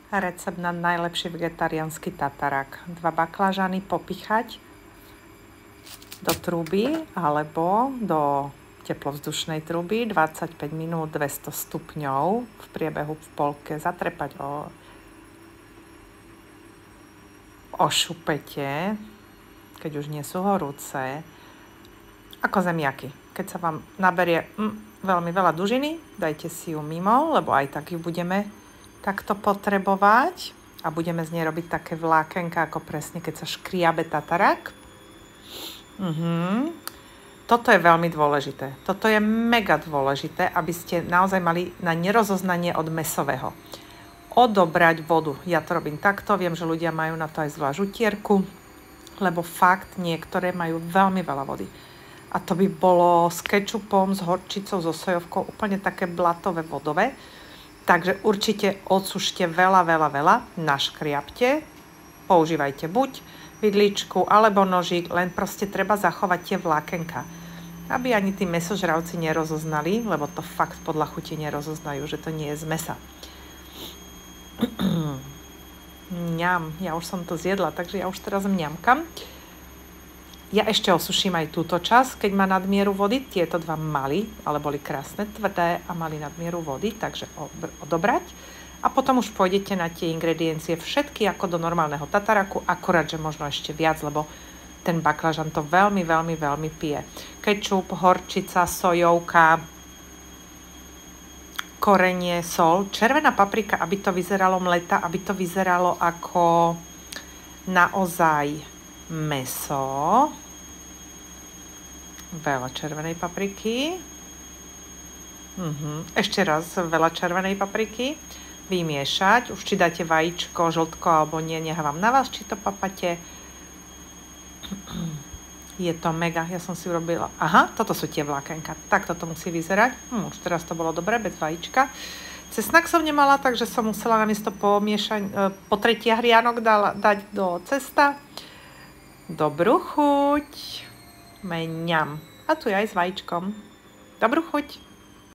Recept na najlepší vegetariánsky tatarák. 2 baklažany popichať do truby alebo do teplovzdušnej truby 25 minút 200 stupňov v priebehu v polke zatrepať o šupete, keď už nie sú horúce, ako zemiaky. Keď sa vám naberie veľmi veľa dužiny, dajte si ju mimo, lebo aj tak ju budeme takto potrebovať a budeme z nej robiť také vlákenka, ako presne keď sa škriabe tatarák. Toto je veľmi dôležité. Toto je mega dôležité, aby ste naozaj mali na nerozoznanie od mäsového. Odobrať vodu. Ja to robím takto, viem, že ľudia majú na to aj zvlášť utierku, lebo fakt niektoré majú veľmi veľa vody. A to by bolo s kečupom, s horčicou, so sojovkou úplne také blatové, vodové. Takže určite odsušte veľa, naškriapte, používajte buď vidličku alebo nožík, len proste treba zachovať tie vlákenka. Aby ani tí mäsožravci nerozoznali, lebo to fakt podľa chuti nerozoznajú, že to nie je z mäsa. Mňam, ja už som to zjedla, takže ja už teraz mňamkam. Ja ešte osuším aj túto časť, keď má nadmieru vody. Tieto dva mali, ale boli krásne, tvrdé a mali nadmieru vody, takže odobrať. A potom už pôjdete na tie ingrediencie všetky ako do normálneho tataraku, akurát, že možno ešte viac, lebo ten baklažan to veľmi pije. Kečup, horčica, sojovka, korenie, sol, červená paprika, aby to vyzeralo mleta, aby to vyzeralo ako naozaj mäso. Veľa červenej papriky. Ešte raz veľa červenej papriky. Vymiešať. Už či dáte vajíčko, žltko alebo nie, nechávam na vás, či to papate. Je to mega, ja som si urobila. Aha, toto sú tie vlákenka. Tak toto musí vyzerať. Už teraz to bolo dobre, bez vajíčka. Cesnak som nemala, takže som musela namiesto potretia hrianok dať do cesta. Dobrú chuť. Mňam. A tu je aj s vajíčkom. Dobrú chuť.